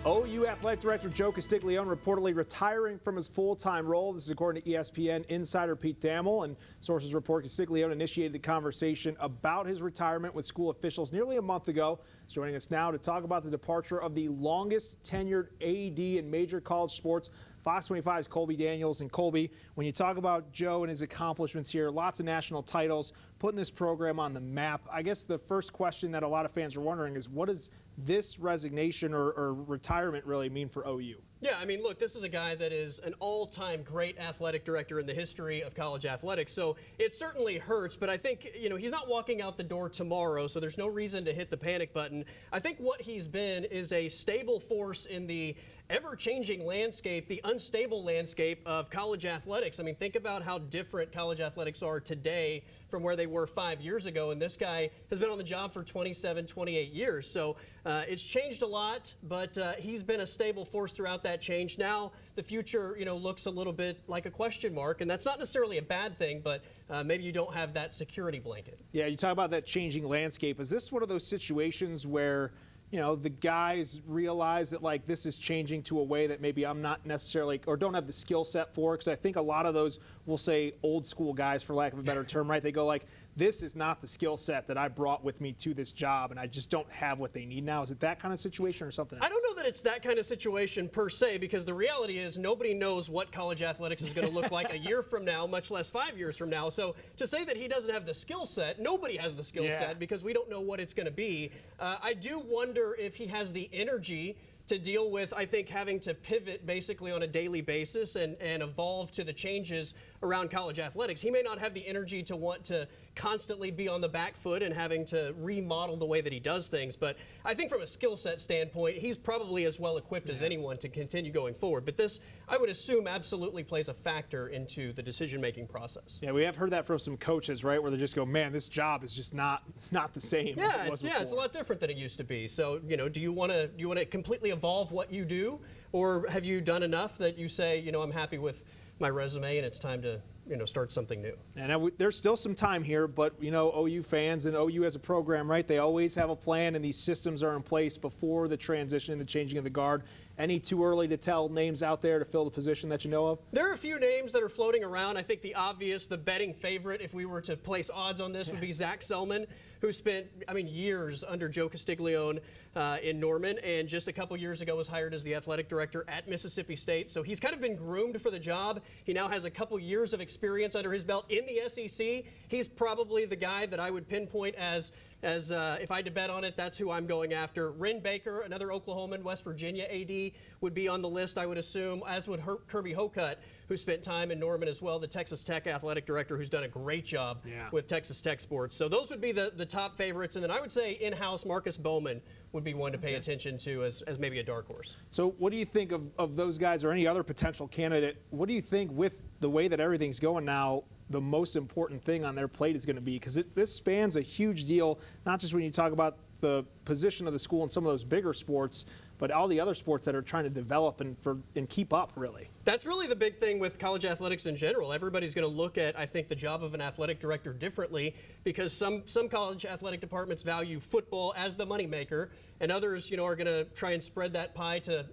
OU Athletic Director Joe Castiglione reportedly retiring from his full-time role. This is according to ESPN insider Pete Thamel, and sources report Castiglione initiated the conversation about his retirement with school officials nearly a month ago. He's joining us now to talk about the departure of the longest tenured AD in major college sports. Fox 25's Colby Daniels. And Colby, when you talk about Joe and his accomplishments here, lots of national titles, putting this program on the map, I guess the first question that a lot of fans are wondering is, what does this resignation or retirement really mean for OU? Yeah, I mean, look, this is a guy that is an all-time great athletic director in the history of college athletics, so it certainly hurts, but I think, he's not walking out the door tomorrow, so there's no reason to hit the panic button. I think what he's been is a stable force in the ever-changing landscape, the unstable landscape of college athletics. I mean, think about how different college athletics are today from where they were 5 years ago, and this guy has been on the job for 27, 28 years. So it's changed a lot, but he's been a stable force throughout that change. Now the future, looks a little bit like a question mark, and that's not necessarily a bad thing, but maybe you don't have that security blanket. Yeah, you talk about that changing landscape. Is this one of those situations where the guys realize that, like, this is changing to a way that maybe I'm not necessarily, or don't have the skill set for? Because I think a lot of those, we'll say old school guys, for lack of a better term, right? They go like, this is not the skill set that I brought with me to this job, and I just don't have what they need now. Is it that kind of situation or something else? I don't know that it's that kind of situation per se, because the reality is nobody knows what college athletics is going to look like a year from now, much less 5 years from now. So to say that he doesn't have the skill set, nobody has the skill set, because we don't know what it's going to be. I do wonder if he has the energy to deal with, I think, having to pivot basically on a daily basis and evolve to the changes around college athletics. He may not have the energy to want to constantly be on the back foot and having to remodel the way that he does things. But I think from a skill set standpoint, he's probably as well equipped as anyone to continue going forward. But this, I would assume, absolutely plays a factor into the decision-making process. Yeah, we have heard that from some coaches, right, where they just go, man, this job is just not the same as it was before. It's a lot different than it used to be. So, do you want to completely evolve what you do, or have you done enough that you say, I'm happy with my resume and it's time to start something new? And there's still some time here, but OU fans and OU as a program, right, they always have a plan, and these systems are in place before the transition and the changing of the guard. Any too early to tell names out there to fill the position that you know of? There are a few names that are floating around. I think the obvious, the betting favorite, if we were to place odds on this, would be Zach Selman, who spent, years under Joe Castiglione in Norman, and just a couple years ago was hired as the athletic director at Mississippi State. So he's kind of been groomed for the job. He now has a couple years of experience under his belt in the SEC. He's probably the guy that I would pinpoint as if I had to bet on it, that's who I'm going after. Ren Baker, another Oklahoman, West Virginia AD, would be on the list, I would assume, as would Kirby Hocutt, who spent time in Norman as well, the Texas Tech athletic director, who's done a great job with Texas Tech sports. So those would be the top favorites. And then I would say in-house Marcus Bowman would be one to pay attention to as maybe a dark horse. So what do you think of those guys or any other potential candidate? What do you think, with the way that everything's going now, the most important thing on their plate is going to be? Because this spans a huge deal, not just when you talk about the position of the school in some of those bigger sports, but all the other sports that are trying to develop and keep up, really. That's really the big thing with college athletics in general. Everybody's going to look at, I think, the job of an athletic director differently, because some college athletic departments value football as the moneymaker, and others, are going to try and spread that pie to,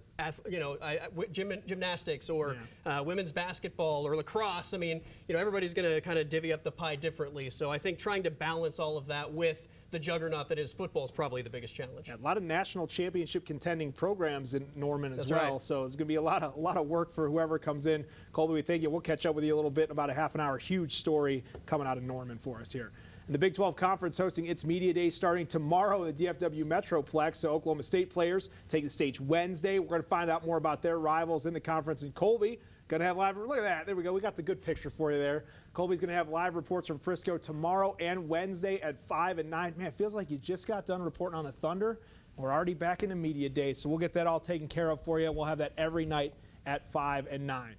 gymnastics or women's basketball or lacrosse. Everybody's going to kind of divvy up the pie differently. So I think trying to balance all of that with the juggernaut that is football is probably the biggest challenge. A lot of national championship contending programs in Norman as well. Right. So it's going to be a lot of work for whoever comes in. Colby, we thank you. We'll catch up with you a little bit in about a half an hour. Huge story coming out of Norman for us here. And the Big 12 Conference hosting its Media Day starting tomorrow in the DFW Metroplex. So Oklahoma State players take the stage Wednesday. We're going to find out more about their rivals in the conference. And Colby, going to have live, look at that, there we go. We got the good picture for you there. Colby's going to have live reports from Frisco tomorrow and Wednesday at 5 and 9. Man, it feels like you just got done reporting on the Thunder. We're already back into Media Day, so we'll get that all taken care of for you. We'll have that every night at 5 and 9.